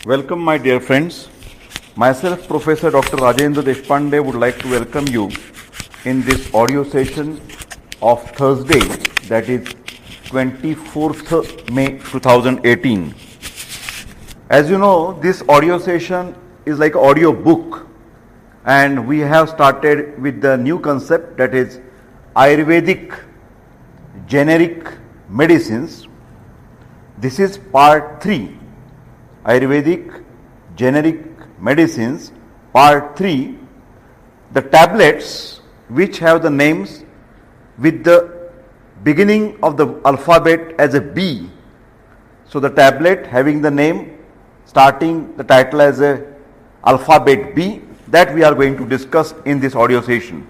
Welcome, my dear friends. Myself, Professor Dr. Rajendra Deshpande, would like to welcome you in this audio session of Thursday, that is 24th May 2018. As you know, this audio session is like audio book, and we have started with the new concept, that is Ayurvedic generic medicines. This is part 3. Ayurvedic generic medicines, part 3, the tablets which have the names with the beginning of the alphabet as a B. So the tablet having the name starting the title as a alphabet B, that we are going to discuss in this audio session.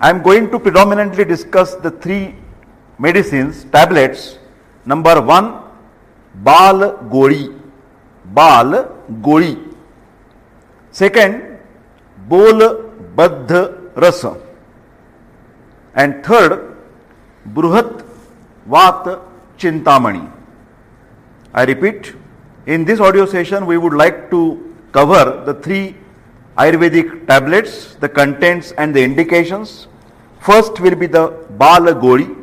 I am going to predominantly discuss the 3 medicines, tablets. Number 1, Bal Goli. Second, Bol Baddh Rasa. And third, Bruhat Vat Chintamani. I repeat, in this audio session we would like to cover the 3 Ayurvedic tablets, the contents and the indications. First will be the Bal Goli,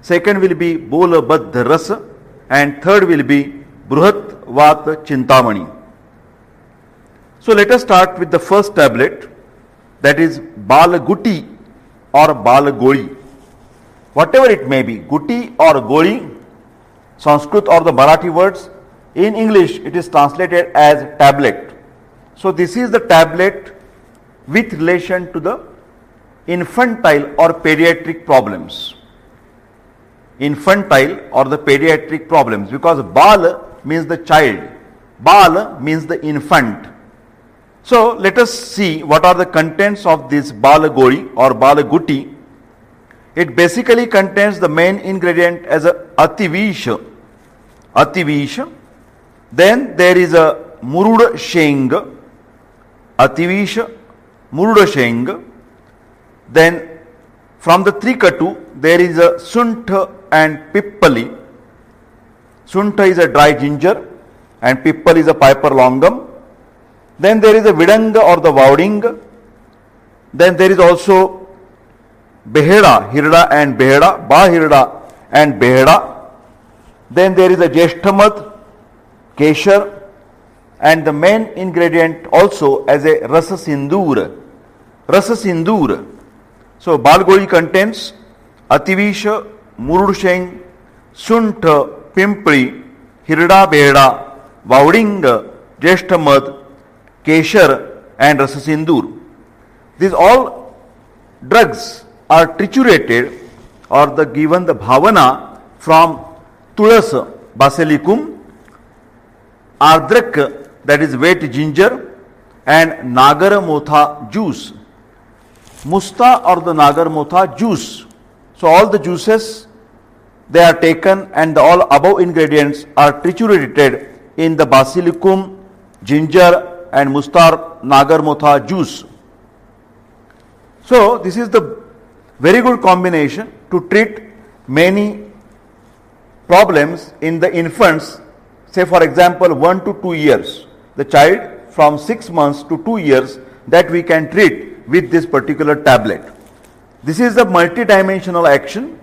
second will be Bol Baddh Rasa, and third will be Bruhat Vat Chintamani. So let us start with the first tablet, that is Bal Guti or Bal Goli. Whatever it may be, Guti or Goli, Sanskrit or the Marathi words, in English it is translated as tablet. So this is the tablet with relation to the infantile or pediatric problems. Infantile or the pediatric problems, because Bal means the child, Bal means the infant. So let us see what are the contents of this Bal Goli or Bal Guti. It basically contains the main ingredient as a Ativish. Then there is a Murud Sheng, Ativish, Murud Sheng. Then from the Trikatu there is a Suntha and Pippali. Suntha is a dry ginger and Pippal is a Piper longum. Then there is a Vidanga or the Vauding. Then there is also Beheda, Hirda and Beheda, Bahirda and Beheda. Then there is a Jeshtamad, Keshar, and the main ingredient also as a Rasa Sindoor. So Bal Goli contains Ativisha, Murud Suntha, Pimpri, Hirda Beheda, Vauding, Jeshtamad, Keshar and Rasa Sindoor. These all drugs are triturated or given the bhavana from Tulas, Basilicum, Ardrak, that is wet ginger, and Nagarmotha juice, Musta or the Nagarmotha juice. So all the juices, they are taken and all above ingredients are triturated in the Basilicum, ginger and Mustar Nagarmotha juice. So this is the very good combination to treat many problems in the infants, say for example 1 to 2 years. The child from 6 months to 2 years, that we can treat with this particular tablet. This is a multidimensional action,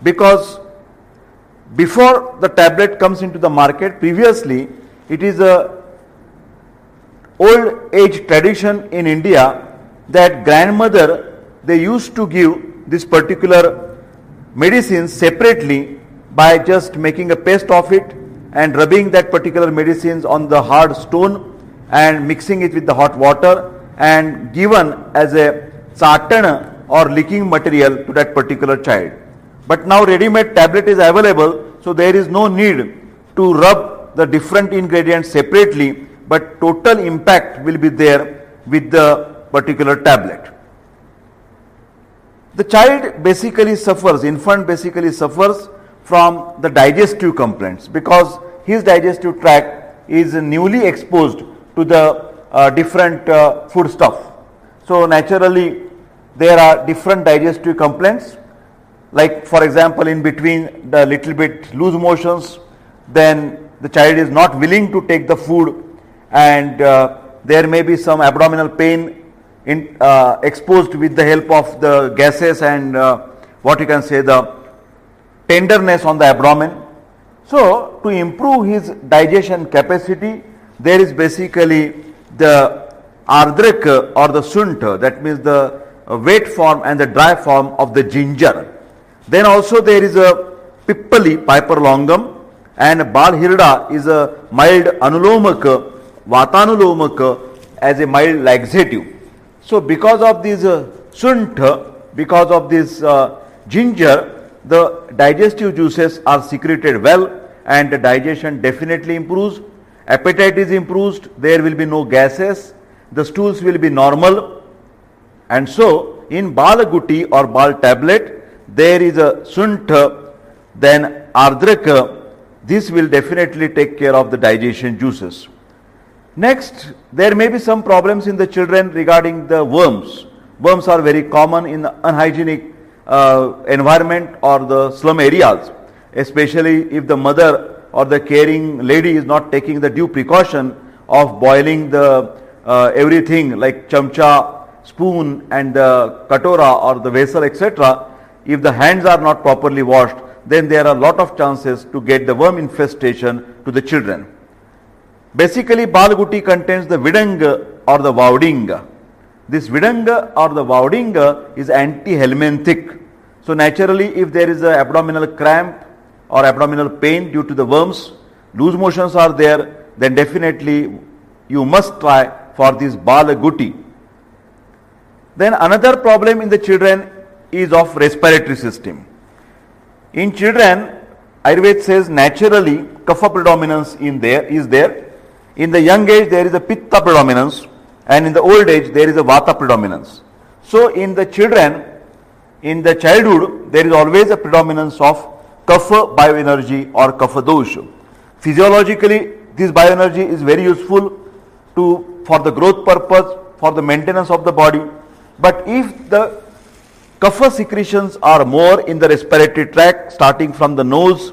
because before the tablet comes into the market, previously it is a old age tradition in India that grandmother, they used to give this particular medicine separately by just making a paste of it and rubbing that particular medicines on the hard stone and mixing it with the hot water and given as a satana or licking material to that particular child. But now ready-made tablet is available, so there is no need to rub the different ingredients separately, but total impact will be there with the particular tablet. The child basically suffers, infant basically suffers from the digestive complaints, because his digestive tract is newly exposed to the different food stuff. So naturally there are different digestive complaints, like for example in between the little bit loose motions, then the child is not willing to take the food, and there may be some abdominal pain exposed with the help of the gases and what you can say, the tenderness on the abdomen. So, to improve his digestion capacity, there is basically the ardrak or the sunta, that means the wet form and the dry form of the ginger. Then also there is a pippali, Piper longum, and balhirda is a mild anulomaka, vatanulomaka as a mild laxative. So because of this sunta, because of this ginger, the digestive juices are secreted well and the digestion definitely improves, appetite is improved, there will be no gases, the stools will be normal. And so in Balaguti or Bal tablet, there is a sunta, then ardraka, this will definitely take care of the digestion juices. Next, there may be some problems in the children regarding the worms. Worms are very common in the unhygienic environment or the slum areas, especially if the mother or the caring lady is not taking the due precaution of boiling the everything like chamcha, spoon and the katora or the vessel, etc. If the hands are not properly washed, then there are a lot of chances to get the worm infestation to the children. Basically, Balaguti contains the vidanga or the vaudinga. This vidanga or the vaudinga is anti-helminthic. So naturally, if there is a abdominal cramp or abdominal pain due to the worms, loose motions are there, then definitely you must try for this Balaguti. Then another problem in the children is of respiratory system. In children, Ayurveda says naturally kapha predominance is there. In the young age there is a pitta predominance, and in the old age there is a vata predominance. So in the children, in the childhood, there is always a predominance of kapha bioenergy or kapha dosha. Physiologically, this bioenergy is very useful for the growth purpose, for the maintenance of the body. But if the kapha secretions are more in the respiratory tract, starting from the nose,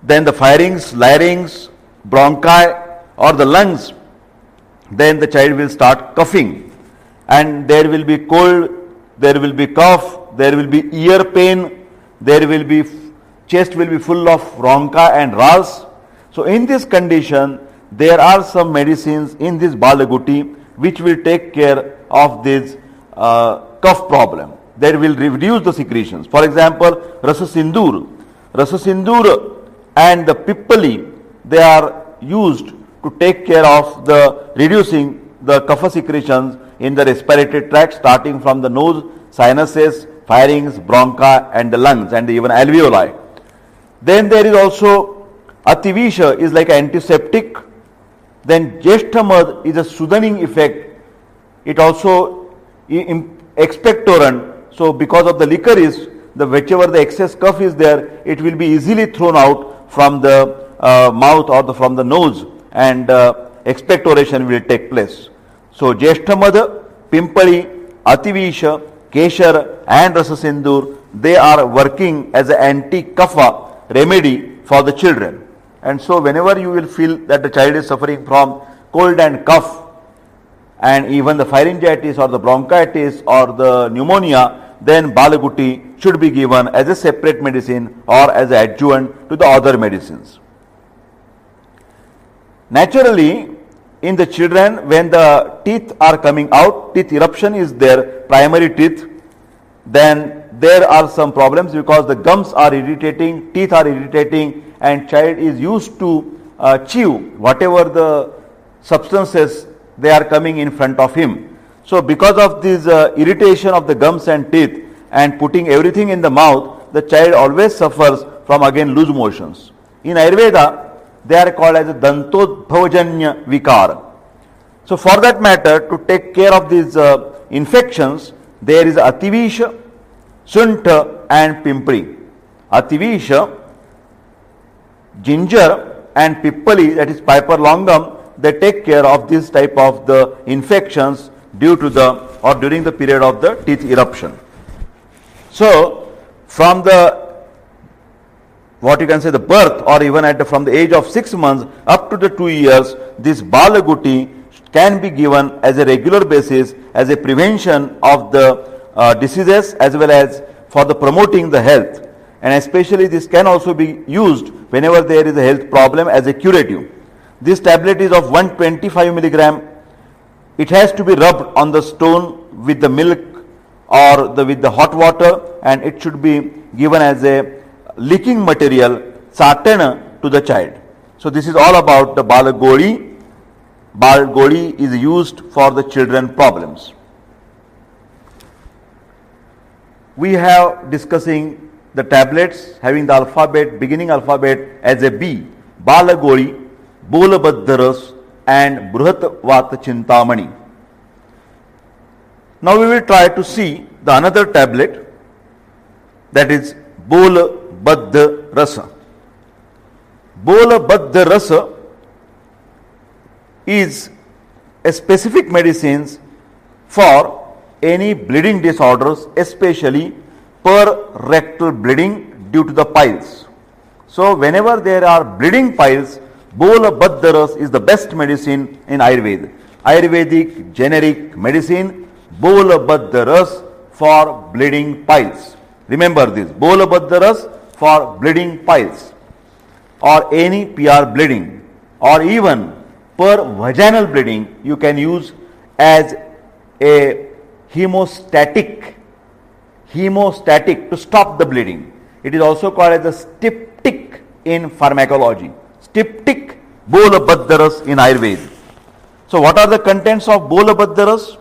then the pharynx, larynx, bronchi or the lungs, then the child will start coughing, and there will be cold, there will be cough, there will be ear pain, there will be chest will be full of rhoncha and ras. So in this condition, there are some medicines in this Balaguti which will take care of this cough problem. They will reduce the secretions. For example, Rasa Sindur and the Pippali, they are used to take care of the reducing the kapha secretions in the respiratory tract, starting from the nose, sinuses, pharynx, bronchi and the lungs and even alveoli. Then there is also Ativisha is like antiseptic. Then Jeshtamad is a soothing effect. It also expectorant. So because of the licorice, whichever the excess cough is there, it will be easily thrown out from the mouth or from the nose, and expectoration will take place. So Jeshtamad, Pimpali, Ativisha, Keshar and Rasasindur, they are working as an anti-kapha remedy for the children. And so whenever you will feel that the child is suffering from cold and cough, and even the pharyngitis or the bronchitis or the pneumonia, then Balaguti should be given as a separate medicine or as an adjuvant to the other medicines. Naturally, in the children, when the teeth are coming out, teeth eruption is there, primary teeth, then there are some problems because the gums are irritating, teeth are irritating, and child is used to chew whatever the substances they are coming in front of him. So because of this irritation of the gums and teeth and putting everything in the mouth, the child always suffers from again loose motions. In Ayurveda, they are called as a dantodbhavajanya vikar. So for that matter, to take care of these infections, there is Ativisha, Sunta and Pimpri. Ativisha, ginger and Pippali, that is Piper longum, they take care of this type of the infections due to the or during the period of the teeth eruption. So from the what you can say the birth, or even from the age of 6 months up to the 2 years, this Balaguti can be given as a regular basis as a prevention of the diseases as well as for the promoting the health. And especially this can also be used whenever there is a health problem as a curative. This tablet is of 125 milligram. It has to be rubbed on the stone with the milk or with the hot water, and it should be given as a licking material, Satana, to the child. So this is all about the Balagoli. Balagoli is used for the children problems. We have discussing the tablets having the alphabet, beginning alphabet as a B, Balagoli, Bolabaddaras and Bruhatvat Chintamani. Now we will try to see the another tablet, that is Bolabadda Rasa. Bolabadda Rasa is a specific medicines for any bleeding disorders, especially per rectal bleeding due to the piles. So whenever there are bleeding piles, Bolabadda is the best medicine in Ayurveda. Ayurvedic generic medicine, Bolabadda for bleeding piles. Remember this, Bolabadda for bleeding piles or any PR bleeding or even per vaginal bleeding, you can use as a hemostatic to stop the bleeding. It is also called as a styptic in pharmacology. Styptic Bolabadda in Ayurveda. So what are the contents of Bolabadda?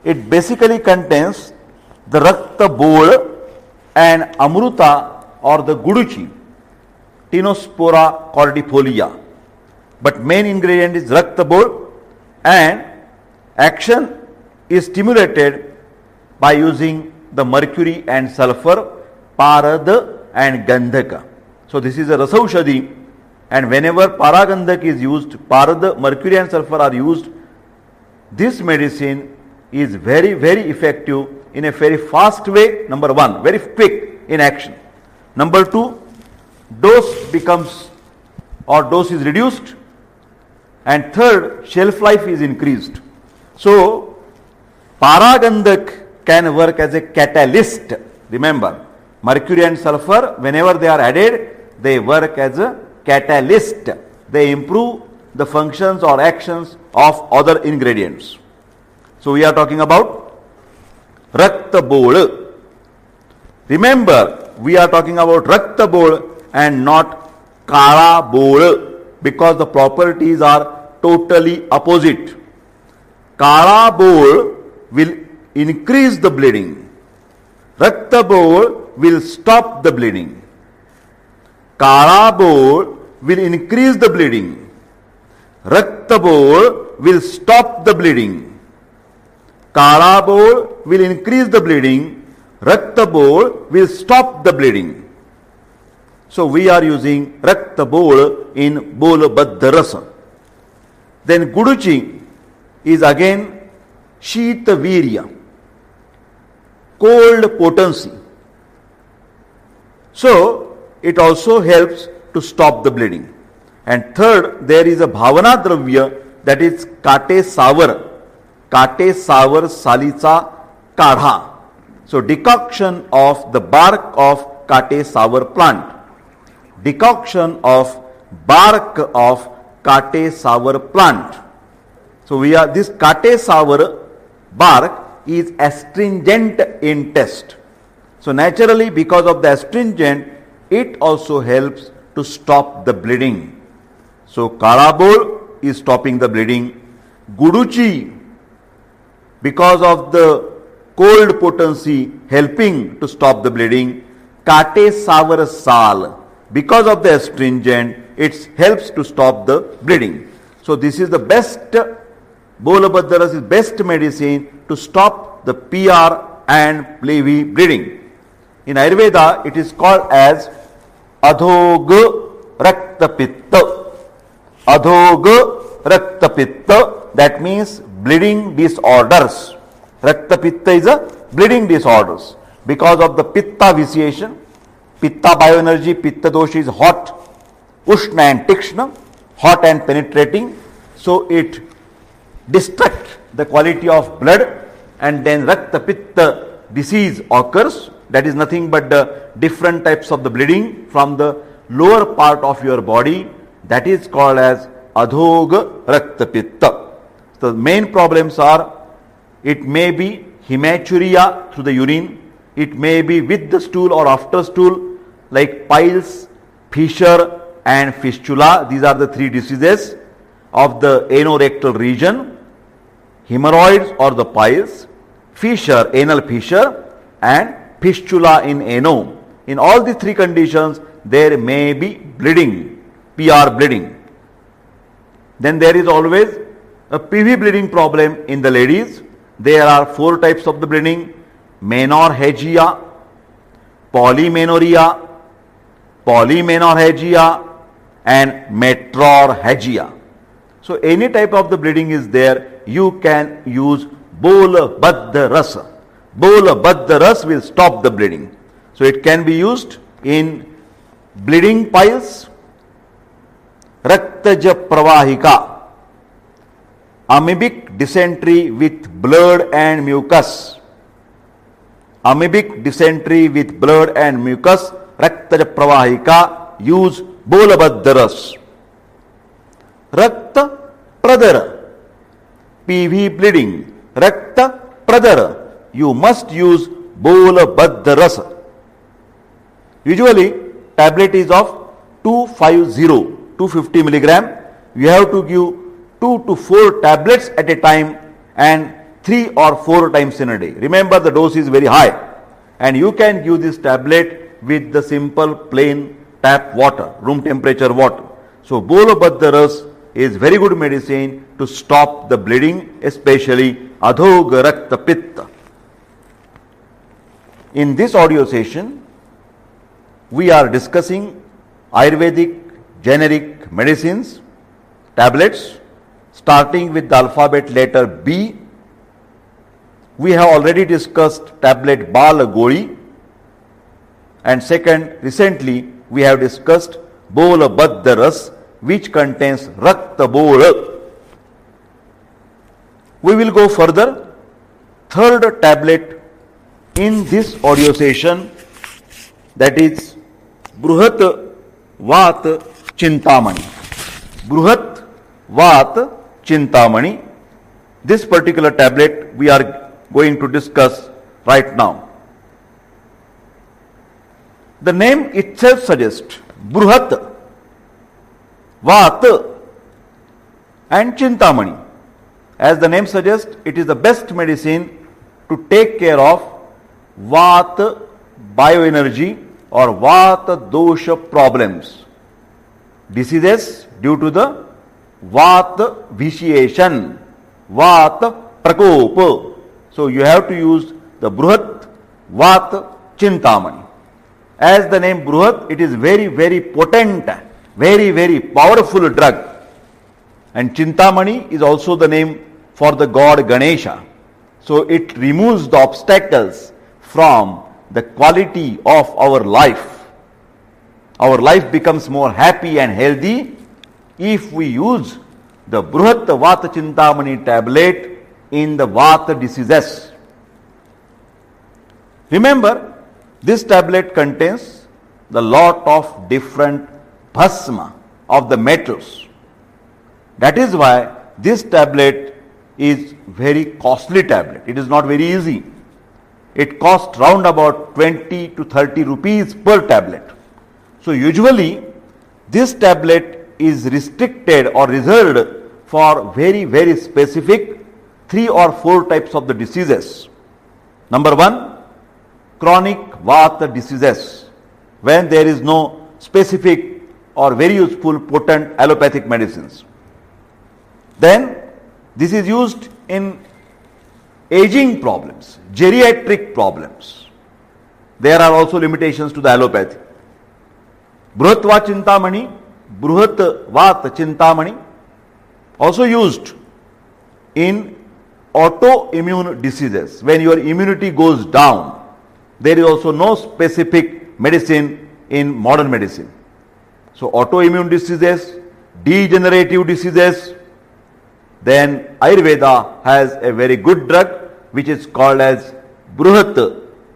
It basically contains the Rakta Bol and Amruta or the Guduchi, Tinospora cordifolia. But main ingredient is Rakta Bol, and action is stimulated by using the mercury and sulfur, Parad and Gandhaka. So this is a Rasaushadhi, and whenever Paragandhak is used, Parad, mercury and sulfur are used, this medicine is very, very effective in a very fast way. Number one, very quick in action. Number two, dose is reduced. And third, shelf life is increased. So, Paragandhak can work as a catalyst. Remember, mercury and sulfur, whenever they are added, they work as a catalyst. They improve the functions or actions of other ingredients. So, we are talking about Rakta Bol. Remember, we are talking about Rakta Bol and not Kala Bol, because the properties are totally opposite. Kala Bol will increase the bleeding. Rakta Bol will stop the bleeding. Kala Bol will increase the bleeding. Rakta Bol will stop the bleeding. Kala Bol will increase the bleeding. Rakta Bol will stop the bleeding. So we are using Rakta Bol in Bolabadda Rasa. Then Guduchi is again Shita Virya, cold potency. So it also helps to stop the bleeding. And third, there is a Bhavana Dravya, that is Kate Savar Salica Kadha. So decoction of the bark of Kate Savar plant. Decoction of bark of Kate Savar plant. So this Kate Savar bark is astringent in taste. So naturally, because of the astringent, it also helps to stop the bleeding. So Kala Bol is stopping the bleeding. Guduchi, because of the cold potency, helping to stop the bleeding. Kate Savar Sal, because of the astringent, it helps to stop the bleeding. So this is the best, Bolabadda is best medicine to stop the PR and Plevi bleeding. In Ayurveda, it is called as Adhog Rakta Pitta. Adhog Rakta Pitta, that means bleeding disorders. Rakta Pitta is a bleeding disorders. Because of the Pitta vitiation, Pitta bioenergy, Pitta dosha is hot, Ushna and Tikshna, hot and penetrating. So it destructs the quality of blood, and then Rakta Pitta disease occurs. That is nothing but the different types of the bleeding from the lower part of your body. That is called as Adhoga Rakta Pitta. So the main problems are, it may be hematuria through the urine, it may be with the stool or after stool, like piles, fissure and fistula. These are the three diseases of the anorectal region: hemorrhoids or the piles, fissure, anal fissure, and fistula in ano. In all these three conditions, there may be bleeding, PR bleeding. Then there is always a PV bleeding problem in the ladies. There are four types of the bleeding: menorrhagia, polymenorrhea, polymenorrhagia, and metrorrhagia. So any type of the bleeding is there, you can use Bolabadda Rasa. Bolabadda Rasa will stop the bleeding. So it can be used in bleeding piles, Raktaja Pravahika, amoebic dysentery with blood and mucus. Amoebic dysentery with blood and mucus, Raktaja Pravahika, use Bolabadda Rasa. Rakta Pradara, PV bleeding, Rakta Pradara, you must use Bolabadda Rasa. Usually tablet is of 250 milligram. You have to give 2 to 4 tablets at a time and 3 or 4 times in a day. Remember, the dose is very high, and you can give this tablet with the simple plain tap water, room temperature water. So Bolabadda Rasa is very good medicine to stop the bleeding, especially Adhoga Rakta Pitta. In this audio session, we are discussing Ayurvedic generic medicines, tablets, starting with the alphabet letter B. We have already discussed tablet Bala Goli, and second, recently we have discussed Bolabadda Rasa, which contains Rakta Bola. We will go further. Third tablet in this audio session, that is Bruhat Vata Chintamani. Bruhat Vata Chintamani. This particular tablet we are going to discuss right now. The name itself suggests Bruhat, Vata and Chintamani. As the name suggests, it is the best medicine to take care of Vata bioenergy or Vata dosha problems, diseases due to the Vata vitiation, Vata prakopa. So you have to use the Bruhat Vata Chintamani. As the name Bruhat, it is very, very potent, very, very powerful drug. And Chintamani is also the name for the god Ganesha. So it removes the obstacles from the quality of our life. Our life becomes more happy and healthy if we use the Bruhat Vata Chintamani tablet in the Vata diseases. Remember, this tablet contains the lot of different bhasma of the metals. That is why this tablet is very costly tablet. It is not very easy. It costs round about 20 to 30 rupees per tablet. So usually this tablet is restricted or reserved for very, very specific 3 or 4 types of the diseases. Number 1, chronic Vata diseases, when there is no specific or very useful potent allopathic medicines. Then this is used in aging problems, geriatric problems. There are also limitations to the allopathy. Bruhat Vata Chintamani, Bruhat Vata Chintamani, also used in autoimmune diseases. When your immunity goes down, there is also no specific medicine in modern medicine. So autoimmune diseases, degenerative diseases, then Ayurveda has a very good drug which is called as Bruhat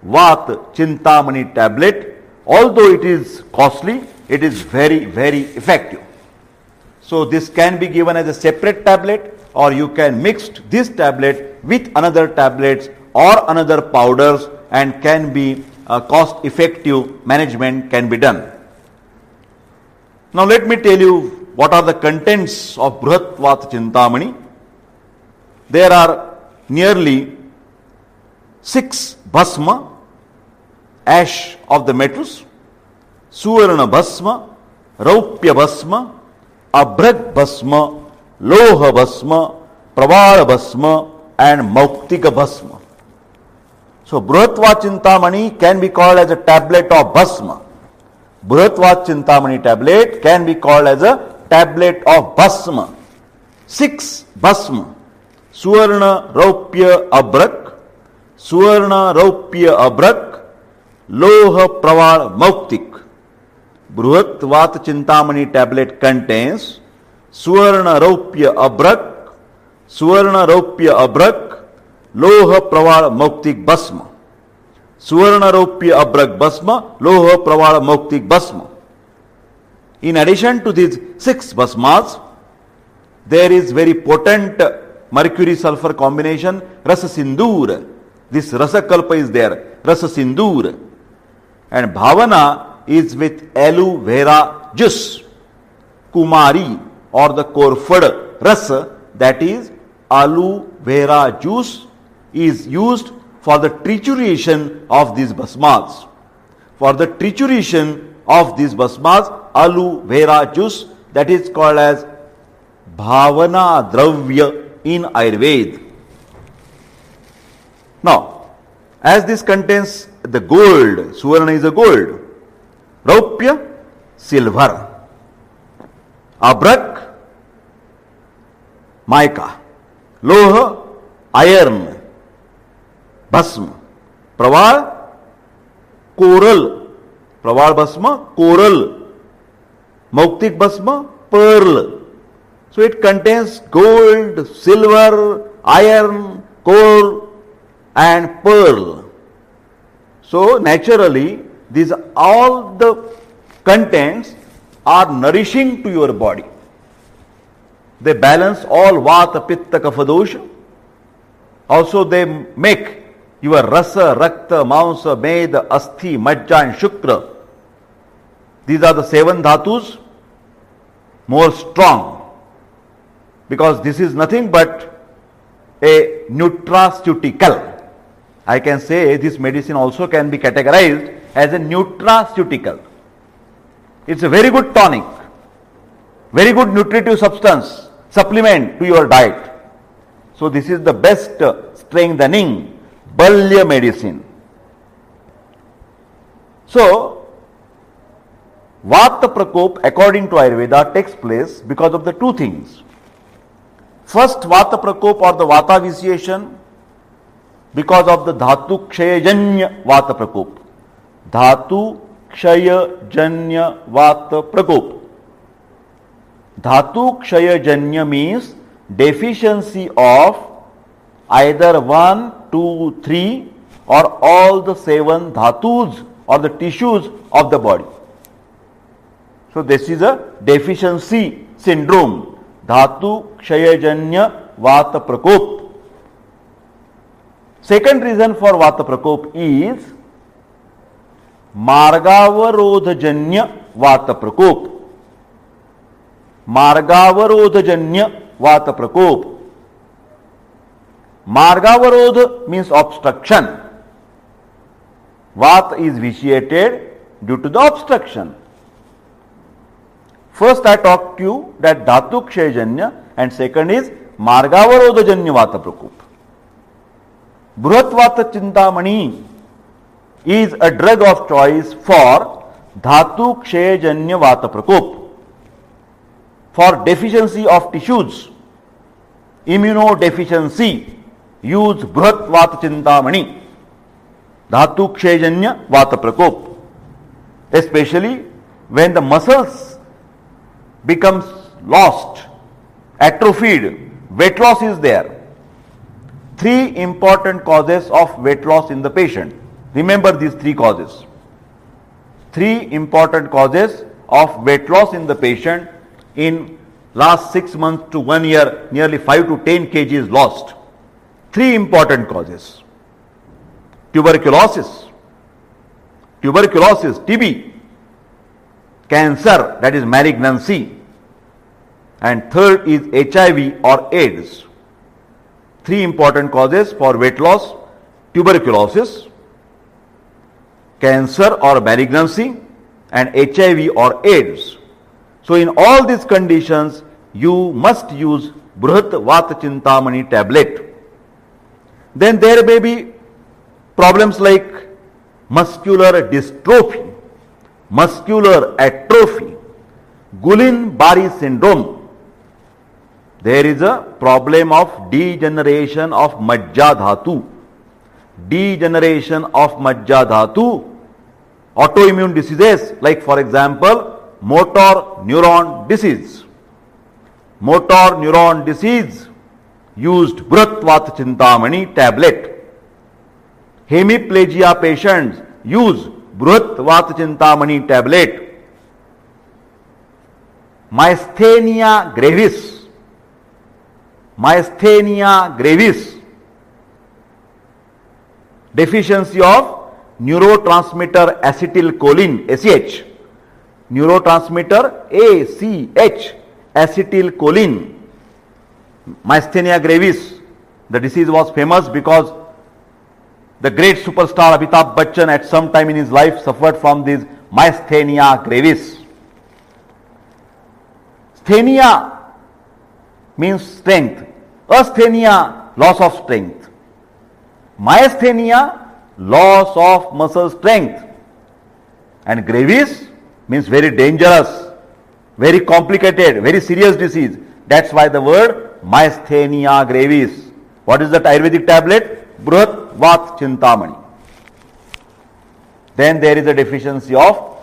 Vat Chintamani tablet. Although it is costly, it is very, very effective. So this can be given as a separate tablet, or you can mix this tablet with another tablets or another powders, and can be cost effective management can be done. Now let me tell you what are the contents of Bruhat Vat Chintamani. There are nearly 6 bhasma, ash of the metals, Suvarna bhasma, Raupya bhasma, Abhrag bhasma, Loha bhasma, Pravala bhasma, and Mauktika bhasma. So Bruhat Vat Chintamani can be called as a tablet of bhasma. Bruhat Vat Chintamani tablet can be called as a tablet of bhasma. 6 bhasma, Suvarna Raupya Abhrag, Suvarna Raupya Abhrag, Loha Praval Mauktik. Bruhat Vat Chintamani tablet contains Suvarna Raupya Abhrag, Suvarna Raupya Abhrag, Loha Praval Mauktik Bhasma. Suvarna Raupya Abhrag Bhasma, Loha Praval Mauktik Bhasma. In addition to these 6 bhasmas, there is very potent mercury sulfur combination, Rasa Sindoor. This Rasa Kalpa is there, Rasa Sindoor. And Bhavana is with aloe vera juice. Kumari or the Korfad Rasa, that is aloe vera juice, is used for the trituration of these bhasmas. For the trituration of these bhasmas, aloe vera juice, that is called as Bhavana Dravya in Ayurveda. Now, as this contains the gold, Suvarna is a gold, Raupya, silver, Abhrag, mica, Loha, iron, Bhasma, Praval, coral, Praval Bhasma, coral, Mauktik Bhasma, pearl. So it contains gold, silver, iron, coal, and pearl. So naturally, these all the contents are nourishing to your body. They balance all Vata, Pitta, Kapha dosha. Also they make your Rasa, Rakta, Mansa, Meda, Asthi, Majja and Shukra. These are the 7 dhatus more strong, because this is nothing but a nutraceutical. I can say this medicine also can be categorized as a nutraceutical. It's a very good tonic, very good nutritive substance, supplement to your diet. So this is the best strengthening Balya medicine. So Vata Prakop according to Ayurveda takes place because of the 2 things. First, Vata Prakop or the Vata vitiation because of the Dhatu Kshayajanya Vata Prakop. Dhatu Kshayajanya Vata Prakop. Dhatu Kshayajanya means deficiency of either 1, 2, 3 or all the 7 dhatus or the tissues of the body. So this is a deficiency syndrome. Dhatu Kshayajanya Vata Prakop. Second reason for Vata Prakop is Margavarodhajanya Vata Prakop. Margavarodhajanya Vata Prakop. Margavarodha means obstruction. Vata is vitiated due to the obstruction. First I talked to you that Dhatu Kshayajanya, and second is Margavarodhajanya Vata Prakop. Bruhat Vata Chintamani is a drug of choice for Dhatu Kshayajanya Vata Prakop, for deficiency of tissues, immunodeficiency. Use Bruhat Vata Chintamani, Dhatu Kshayajanya Vata Prakop. especially when the muscles becomes lost, atrophied, weight loss is there. Three important causes of weight loss in the patient. Remember these three causes. Three important causes of weight loss in the patient. In last 6 months to 1 year, nearly 5 to 10 kg is lost. Three important causes. Tuberculosis, TB, cancer, that is malignancy, and third is HIV or AIDS. Three important causes for weight loss: tuberculosis, cancer or malignancy, and HIV or AIDS. So in all these conditions, you must use Bruhat Vata Chintamani tablet. Then there may be problems like muscular dystrophy, muscular atrophy, Guillain-Barré syndrome. There is a problem of degeneration of Majja Dhatu. Degeneration of Majja Dhatu, autoimmune diseases like, for example, motor neuron disease. Motor neuron disease used Bruhat Vata Chintamani tablet. Hemiplegia patients use Bruhat Vata Chintamani tablet. Myasthenia gravis, deficiency of neurotransmitter acetylcholine, ACH, neurotransmitter ACH, acetylcholine. Myasthenia gravis, the disease was famous because the great superstar Amitabh Bachchan at some time in his life suffered from this myasthenia gravis. Sthenia means strength. Asthenia, loss of strength. Myasthenia, loss of muscle strength. And gravis means very dangerous, very complicated, very serious disease. That's why the word myasthenia gravis. What is that Ayurvedic tablet? Bruhat Vata Chintamani. Then there is a deficiency of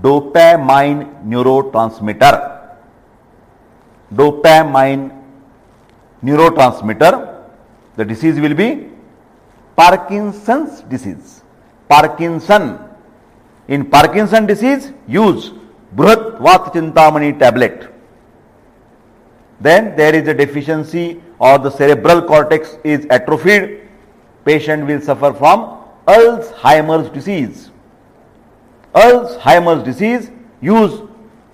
dopamine neurotransmitter. Dopamine neurotransmitter. The disease will be Parkinson's disease. Parkinson. In Parkinson disease, use Bruhat Vata Chintamani tablet. Then there is a deficiency or the cerebral cortex is atrophied. Patient will suffer from Alzheimer's disease. Alzheimer's disease, use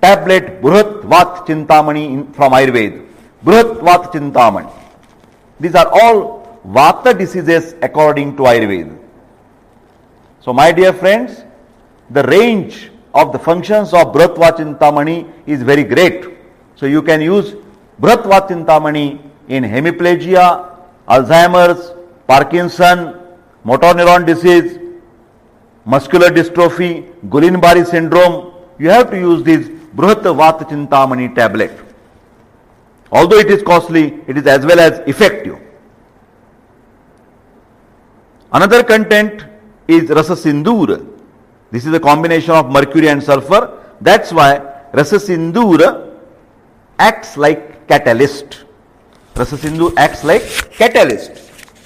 tablet Bruhat Vata Chintamani from Ayurveda. Bruhat Vata Chintamani. These are all Vata diseases according to Ayurveda. So my dear friends, the range of the functions of Bruhat Vata Chintamani is very great. So you can use Bruhat Vata Chintamani in hemiplegia, Alzheimer's, Parkinson, motor neuron disease, muscular dystrophy, Guillain-Barré syndrome. You have to use this Bruhat Vata Chintamani tablet. Although it is costly, it is as well as effective. Another content is Rasa Sindoor. This is a combination of mercury and sulfur. That's why Rasa Sindoor acts like catalyst. Rasa Sindoor acts like catalyst.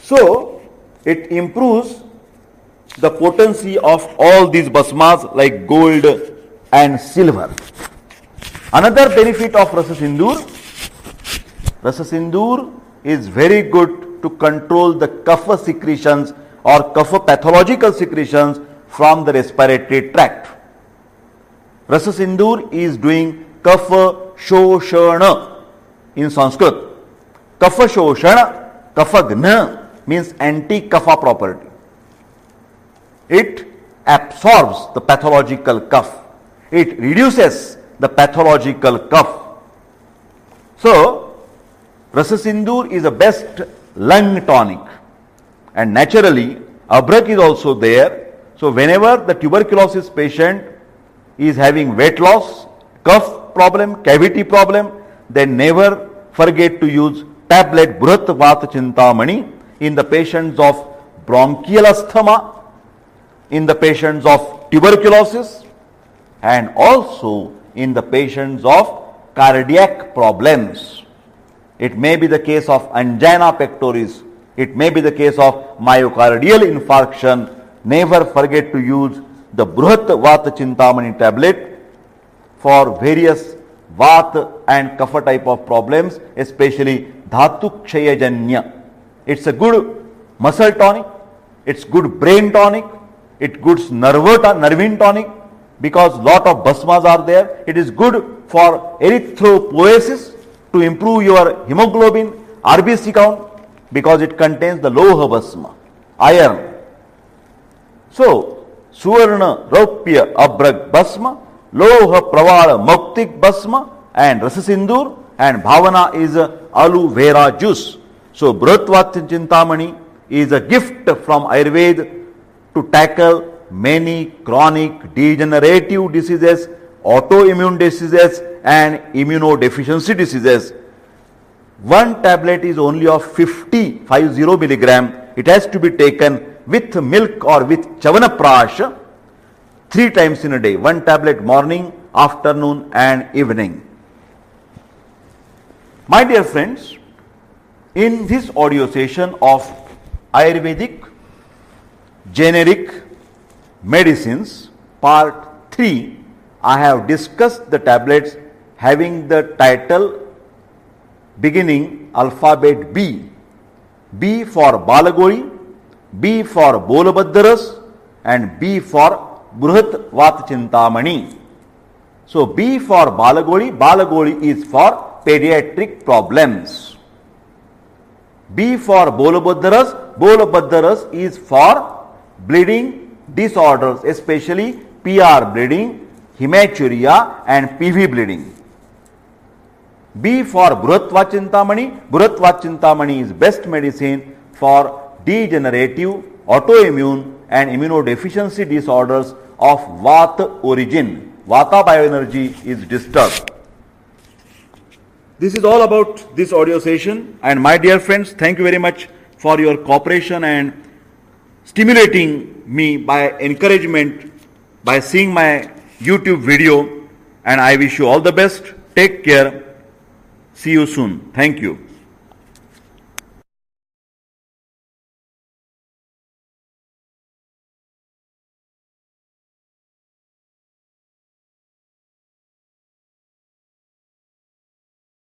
So it improves the potency of all these bhasmas like gold and silver. Another benefit of Rasa Sindoor is very good to control the kapha secretions or kapha pathological secretions from the respiratory tract. Rasa Sindoor is doing kapha shoshana in Sanskrit. Kapha shoshana, kapha gna means anti-kapha property. It absorbs the pathological cough. It reduces the pathological cough. So, Rasa Sindoor is the best lung tonic. And naturally, Abrak is also there. So, whenever the tuberculosis patient is having weight loss, cough problem, cavity problem, then never forget to use tablet Bruhat Vata Chintamani in the patients of bronchial asthma, in the patients of tuberculosis and also in the patients of cardiac problems. It may be the case of angina pectoris. It may be the case of myocardial infarction. Never forget to use the Bruhat Vata Chintamani tablet for various Vata and Kapha type of problems, especially Dhatu Kshayajanya. It's a good muscle tonic, it's good brain tonic, it's good nervine tonic because lot of basmas are there. It is good for erythropoiesis to improve your hemoglobin, RBC count because it contains the Loha basma, iron. So, Suvarna, Raupya, Abrag basma, Loha, Pravala, Muktik basma and Rasasindur and Bhavana is aloe vera juice. So, Bruhat Chintamani is a gift from Ayurveda to tackle many chronic degenerative diseases, autoimmune diseases and immunodeficiency diseases. One tablet is only of 50 milligram. It has to be taken with milk or with Chavanaprash 3 times in a day. One tablet morning, afternoon and evening. My dear friends, in this audio session of Ayurvedic generic medicines part 3, I have discussed the tablets having the title beginning alphabet B. B for Balagoli, B for Bolabhadras and B for Bruhat Vata Chintamani. So B for Balagoli, Balagoli is for pediatric problems. B for Bolabhadras, Bolabhadras is for bleeding disorders, especially PR bleeding, hematuria and PV bleeding. B for Bruhat Vata Chintamani, Bruhat Vata Chintamani is best medicine for degenerative, autoimmune and immunodeficiency disorders of Vata origin. Vata bioenergy is disturbed. This is all about this audio session, and my dear friends, thank you very much for your cooperation and stimulating me by encouragement by seeing my YouTube video, and I wish you all the best. Take care. See you soon. Thank you.